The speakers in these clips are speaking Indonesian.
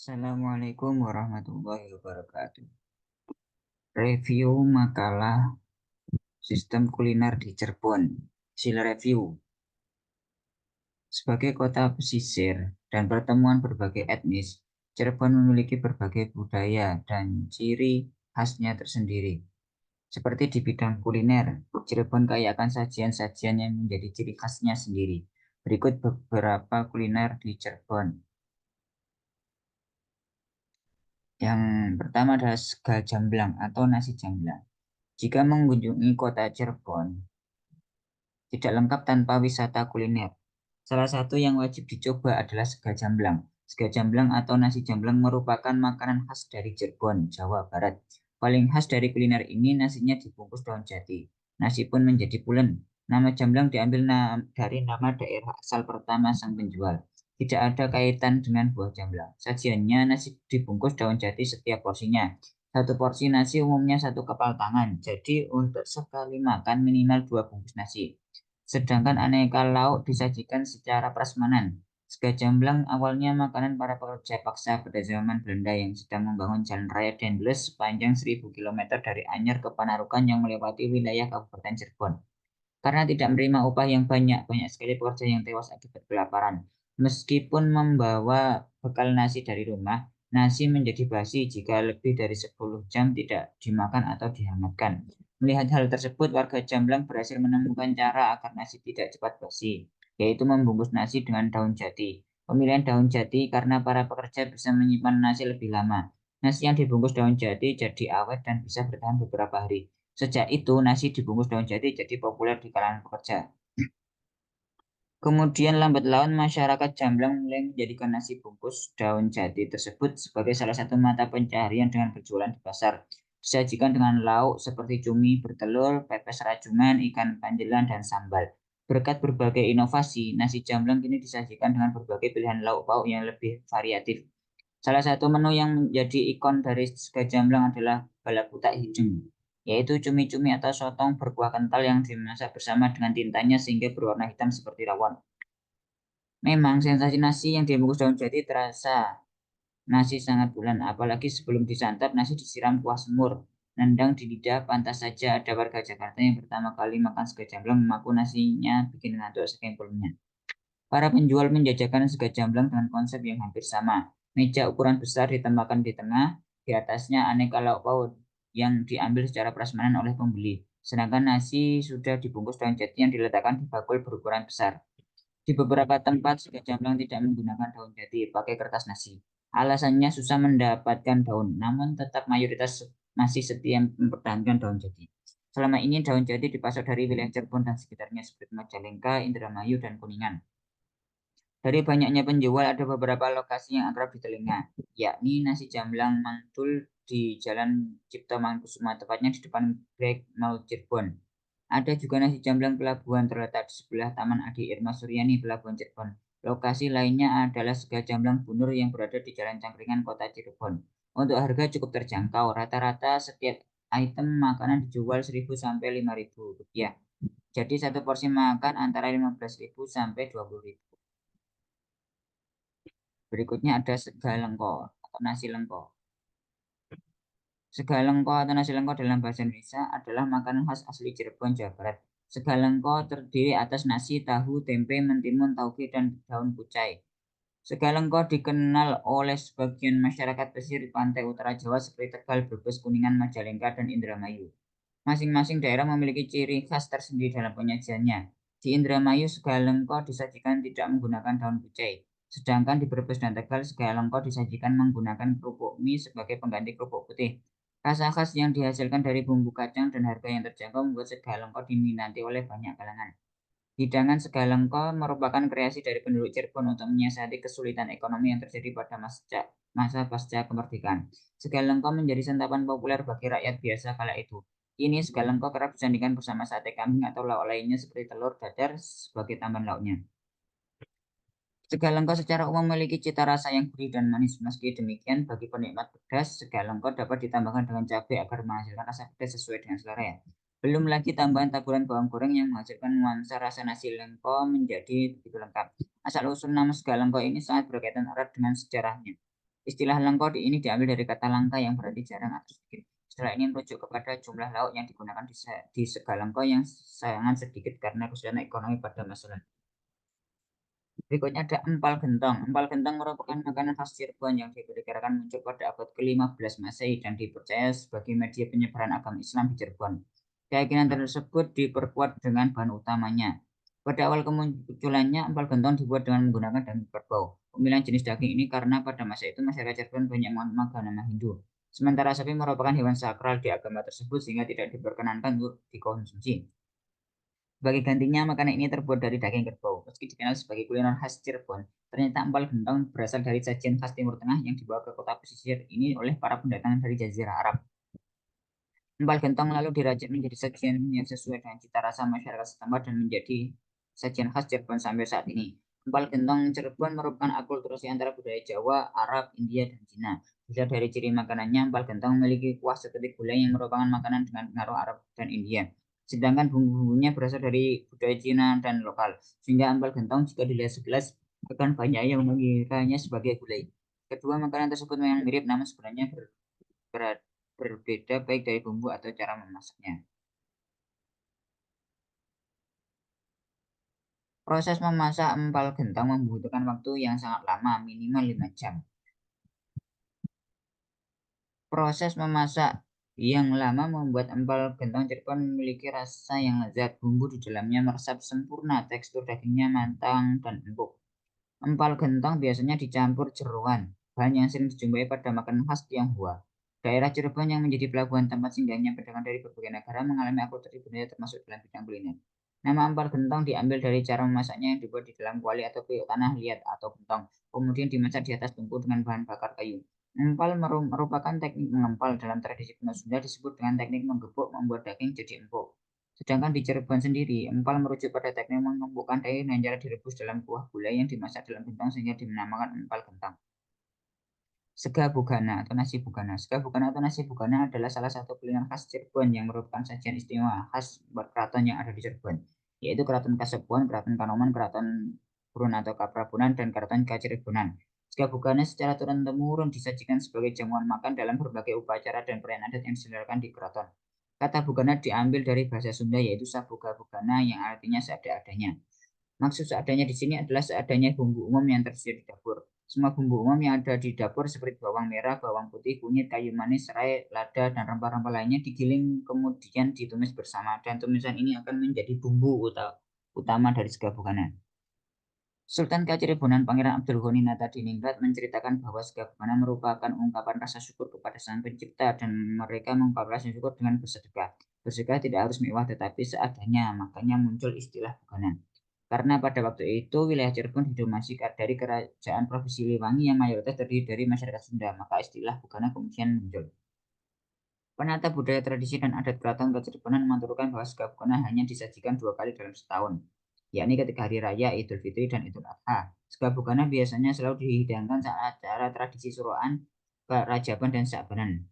Assalamualaikum warahmatullahi wabarakatuh. Review makalah sistem kuliner di Cirebon. Hasil review. Sebagai kota pesisir dan pertemuan berbagai etnis, Cirebon memiliki berbagai budaya dan ciri khasnya tersendiri. Seperti di bidang kuliner, Cirebon kaya akan sajian-sajian yang menjadi ciri khasnya sendiri. Berikut beberapa kuliner di Cirebon. Yang pertama adalah sega jamblang atau nasi jamblang. Jika mengunjungi kota Cirebon, tidak lengkap tanpa wisata kuliner. Salah satu yang wajib dicoba adalah sega jamblang. Sega jamblang atau nasi jamblang merupakan makanan khas dari Cirebon, Jawa Barat. Paling khas dari kuliner ini nasinya dibungkus daun jati. Nasi pun menjadi pulen. Nama jamblang diambil dari nama daerah asal pertama sang penjual. Tidak ada kaitan dengan buah jamblang. Sajiannya nasi dibungkus daun jati setiap porsinya. Satu porsi nasi umumnya satu kepal tangan. Jadi untuk sekali makan minimal 2 bungkus nasi. Sedangkan aneka lauk disajikan secara prasmanan. Sega jamblang awalnya makanan para pekerja paksa pada zaman Belanda yang sedang membangun jalan raya Dendles sepanjang 1.000 km dari Anyer ke Panarukan yang melewati wilayah Kabupaten Cirebon. Karena tidak menerima upah yang banyak, banyak sekali pekerja yang tewas akibat kelaparan. Meskipun membawa bekal nasi dari rumah, nasi menjadi basi jika lebih dari 10 jam tidak dimakan atau dihangatkan. Melihat hal tersebut, warga Jamblang berhasil menemukan cara agar nasi tidak cepat basi, yaitu membungkus nasi dengan daun jati. Pemilihan daun jati karena para pekerja bisa menyimpan nasi lebih lama. Nasi yang dibungkus daun jati jadi awet dan bisa bertahan beberapa hari. Sejak itu, nasi dibungkus daun jati jadi populer di kalangan pekerja. Kemudian lambat laun masyarakat Jamblang mulai menjadikan nasi bungkus daun jati tersebut sebagai salah satu mata pencaharian dengan berjualan di pasar. Disajikan dengan lauk seperti cumi bertelur, pepes rajungan, ikan panjelan, dan sambal. Berkat berbagai inovasi, nasi Jamblang kini disajikan dengan berbagai pilihan lauk pauk yang lebih variatif. Salah satu menu yang menjadi ikon dari sega Jamblang adalah balakuta hidung, yaitu cumi-cumi atau sotong berkuah kental yang dimasak bersama dengan tintanya sehingga berwarna hitam seperti rawon. Memang sensasi nasi yang dibungkus daun jati terasa nasi sangat bulan, apalagi sebelum disantap nasi disiram kuah semur. Nendang di lidah, pantas saja ada warga Jakarta yang pertama kali makan sega Jamblang mengaku nasinya bikin ngantuk saking pulennya. Para penjual menjajakan sega jamblang dengan konsep yang hampir sama. Meja ukuran besar ditempatkan di tengah, di atasnya aneka lauk pauk yang diambil secara prasmanan oleh pembeli. Sedangkan nasi sudah dibungkus daun jati yang diletakkan di bakul berukuran besar. Di beberapa tempat sega jamblang tidak menggunakan daun jati, pakai kertas nasi. Alasannya susah mendapatkan daun, namun tetap mayoritas masih setia mempertahankan daun jati. Selama ini daun jati dipasok dari wilayah Cirebon dan sekitarnya seperti Majalengka, Indramayu, dan Kuningan. Dari banyaknya penjual, ada beberapa lokasi yang akrab di telinga, yakni nasi jamblang mantul di Jalan Cipto Mangunkusumo, tepatnya di depan Greg Mall Cirebon. Ada juga nasi jamblang pelabuhan terletak di sebelah Taman Adi Irma Suryani, Pelabuhan Cirebon. Lokasi lainnya adalah sega jamblang Bunur yang berada di Jalan Cangkringan, Kota Cirebon. Untuk harga cukup terjangkau, rata-rata setiap item makanan dijual 1.000 sampai 5.000 rupiah. Jadi satu porsi makan antara 15.000 sampai 20.000. Berikutnya ada sega lengko atau nasi lengko. Sega lengko atau nasi lengko dalam bahasa Indonesia adalah makanan khas asli Cirebon, Jawa Barat. Sega lengko terdiri atas nasi, tahu, tempe, mentimun, tauge, dan daun kucai. Sega lengko dikenal oleh sebagian masyarakat pesisir di pantai utara Jawa seperti Tegal, Brebes, Kuningan, Majalengka, dan Indramayu. Masing-masing daerah memiliki ciri khas tersendiri dalam penyajiannya. Di Indramayu, sega lengko disajikan tidak menggunakan daun kucai. Sedangkan di Brebes dan Tegal, sega lengko disajikan menggunakan kerupuk mie sebagai pengganti kerupuk putih. Rasa khas yang dihasilkan dari bumbu kacang dan harga yang terjangkau membuat sega lengko diminati oleh banyak kalangan. Hidangan sega lengko merupakan kreasi dari penduduk Cirebon untuk menyiasati kesulitan ekonomi yang terjadi pada masa pasca kemerdekaan. Sega lengko menjadi santapan populer bagi rakyat biasa kala itu. Kini sega lengko kerap disandingkan bersama sate kambing atau lauk lainnya seperti telur dadar sebagai tambahan lauknya. Sega lengko secara umum memiliki cita rasa yang gurih dan manis. Meski demikian, bagi penikmat pedas, sega lengko dapat ditambahkan dengan cabai agar menghasilkan rasa pedas sesuai dengan selera ya. Belum lagi tambahan taburan bawang goreng yang menghasilkan nuansa rasa nasi lengko menjadi begitu lengkap. Asal-usul nama sega lengko ini sangat berkaitan erat dengan sejarahnya. Istilah langka ini diambil dari kata langka yang berarti jarang atau sedikit. Istilah ini merujuk kepada jumlah lauk yang digunakan di Segalangka yang sangat sedikit karena kesulitan ekonomi pada masa lalu. Berikutnya ada empal gentong. Empal gentong merupakan makanan khas Cirebon yang diperkirakan muncul pada abad ke-15 Masehi dan dipercaya sebagai media penyebaran agama Islam di Cirebon. Keyakinan tersebut diperkuat dengan bahan utamanya. Pada awal kemunculannya, empal gentong dibuat dengan menggunakan daging kerbau. Pemilihan jenis daging ini karena pada masa itu masyarakat Cirebon banyak agama Hindu. Sementara sapi merupakan hewan sakral di agama tersebut sehingga tidak diperkenankan untuk dikonsumsi. Sebagai gantinya, makanan ini terbuat dari daging kerbau. Meski dikenal sebagai kuliner khas Cirebon, ternyata empal gentong berasal dari sajian khas Timur Tengah yang dibawa ke kota pesisir ini oleh para pendatang dari Jazirah Arab. Empal gentong lalu diracik menjadi sajian yang sesuai dengan cita rasa masyarakat setempat dan menjadi sajian khas Cirebon sampai saat ini. Empal gentong Cirebon merupakan akulturasi antara budaya Jawa, Arab, India, dan Cina. Bisa dari ciri makanannya, empal gentong memiliki kuah seperti gulai yang merupakan makanan dengan pengaruh Arab dan India. Sedangkan bumbu-bumbunya berasal dari budaya Cina dan lokal. Sehingga empal gentong jika dilihat sekilas akan banyak yang mengiranya sebagai gulai. Kedua makanan tersebut memang mirip, namun sebenarnya berbeda baik dari bumbu atau cara memasaknya. Proses memasak empal gentong membutuhkan waktu yang sangat lama, minimal 5 jam. Proses memasak yang lama membuat empal gentong Cirebon memiliki rasa yang lezat. Bumbu di dalamnya meresap sempurna, tekstur dagingnya matang dan empuk. Empal gentong biasanya dicampur jeroan, bahan yang sering dijumpai pada makanan khas Tionghoa. Daerah Cirebon yang menjadi pelabuhan tempat singgahnya pedagang dari berbagai negara mengalami akulturasi budaya termasuk dalam bidang kuliner. Nama empal gentong diambil dari cara memasaknya yang dibuat di dalam kuali atau periuk tanah liat atau gentong, kemudian dimasak di atas tungku dengan bahan bakar kayu. Empal merupakan teknik mengempal dalam tradisi kuno Sunda disebut dengan teknik menggepuk membuat daging jadi empuk. Sedangkan di Cirebon sendiri, empal merujuk pada teknik mengumpulkan daging dengan cara direbus dalam kuah gulai yang dimasak dalam gentong sehingga dinamakan empal gentong. Sega bugana atau nasi bugana. Sega bugana atau nasi bugana adalah salah satu kuliner khas Cirebon yang merupakan sajian istimewa khas keraton yang ada di Cirebon, yaitu Keraton Kasepuhan, Keraton Kanoman, Keraton Purun atau Kaprabunan, dan Keraton Kacirebonan. Sega bugana secara turun-temurun disajikan sebagai jamuan makan dalam berbagai upacara dan perayaan adat yang diselenggarakan di keraton. Kata bugana diambil dari bahasa Sunda yaitu sabuga bugana yang artinya seada-adanya. Maksud seadanya di sini adalah seadanya bumbu umum yang tersedia di dapur. Semua bumbu umum yang ada di dapur seperti bawang merah, bawang putih, kunyit, kayu manis, serai, lada, dan rempah-rempah lainnya digiling kemudian ditumis bersama. Dan tumisan ini akan menjadi bumbu utama dari sega bugana. Sultan Kacirebonan Pangeran Abdul Ghani Natadiningrat menceritakan bahwa sega bugana merupakan ungkapan rasa syukur kepada Sang Pencipta dan mereka mengungkapkan rasa syukur dengan bersedekah. Bersedekah tidak harus mewah tetapi seadanya, makanya muncul istilah bugana. Karena pada waktu itu wilayah Cirebon didominasi dari kerajaan Provinsi Liwangi yang mayoritas terdiri dari masyarakat Sunda, maka istilah bugana kemudian muncul. Penata budaya tradisi dan adat keraton Kacirebonan mengaturkan bahwa sega bugana hanya disajikan 2 kali dalam setahun, yakni ketika hari raya Idul Fitri dan Idul Adha. Sega bugana biasanya selalu dihidangkan saat acara tradisi Suruhan, Rajaban, dan Sabanan.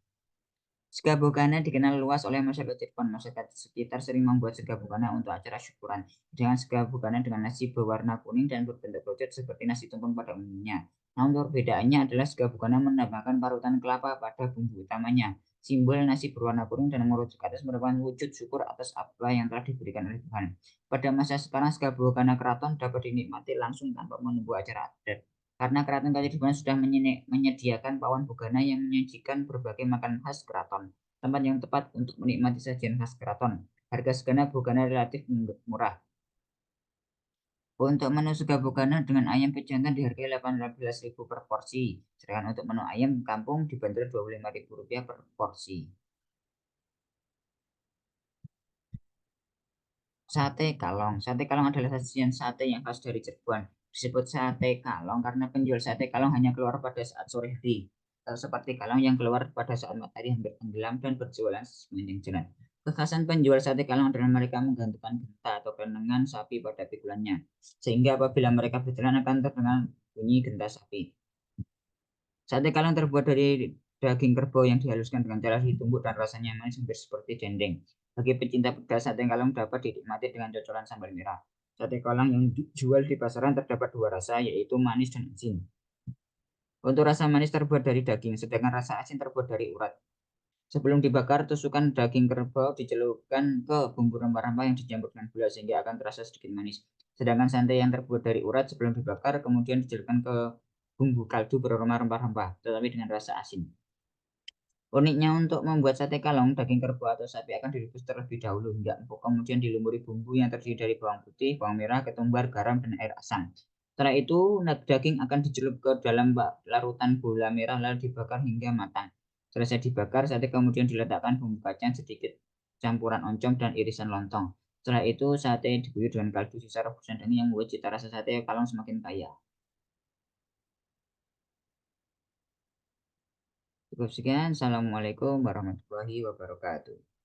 Sega bugana dikenal luas oleh masyarakat Cirebon. Masyarakat sekitar sering membuat sega bugana untuk acara syukuran. Dengan sega bugana dengan nasi berwarna kuning dan berbentuk kerucut seperti nasi tumpeng pada umumnya. Namun perbedaannya adalah sega bugana menambahkan parutan kelapa pada bumbu utamanya. Simbol nasi berwarna kuning dan mengerucut ke atas merupakan wujud syukur atas apa yang telah diberikan oleh Tuhan. Pada masa sekarang, sega bugana keraton dapat dinikmati langsung tanpa menunggu acara adat. Karena Keraton Kacirebonan sudah menyediakan pawon bugana yang menyajikan berbagai makanan khas keraton. Tempat yang tepat untuk menikmati sajian khas keraton. Harga segana bugana relatif murah. Untuk menu sega bugana dengan ayam pejantan dihargai Rp18.000 per porsi. Sedangkan untuk menu ayam kampung dibanderol Rp25.000 per porsi. Sate kalong. Sate kalong adalah sajian sate yang khas dari Cirebon. Disebut sate kalong karena penjual sate kalong hanya keluar pada saat sore hari. Atau seperti kalong yang keluar pada saat matahari hampir tenggelam dan berjualan sepanjang jalan. Kekhasan penjual sate kalong adalah mereka menggantungkan genta atau kenengan sapi pada pikulannya. Sehingga apabila mereka berjalan akan terdengar bunyi genta sapi. Sate kalong terbuat dari daging kerbau yang dihaluskan dengan cara ditumbuk dan rasanya manis hampir seperti dendeng. Bagi pecinta pedas, sate kalong dapat dinikmati dengan cocolan sambal merah. Sate kalong yang dijual di pasaran terdapat 2 rasa, yaitu manis dan asin. Untuk rasa manis terbuat dari daging, sedangkan rasa asin terbuat dari urat. Sebelum dibakar, tusukan daging kerbau dicelupkan ke bumbu rempah-rempah yang dicampur dengan gula sehingga akan terasa sedikit manis. Sedangkan sate yang terbuat dari urat sebelum dibakar kemudian dicelupkan ke bumbu kaldu beraroma rempah-rempah, tetapi dengan rasa asin. Uniknya untuk membuat sate kalong, daging kerbau atau sapi akan direbus terlebih dahulu hingga empuk, kemudian dilumuri bumbu yang terdiri dari bawang putih, bawang merah, ketumbar, garam, dan air asam. Setelah itu, daging akan dicelup ke dalam larutan gula merah lalu dibakar hingga matang. Selesai dibakar, sate kemudian diletakkan bumbu kacang sedikit, campuran oncom, dan irisan lontong. Setelah itu, sate diguyur dengan kaldu sisa rebusan daging yang membuat cita rasa sate kalong semakin kaya. Cukup sekian. Assalamualaikum warahmatullahi wabarakatuh.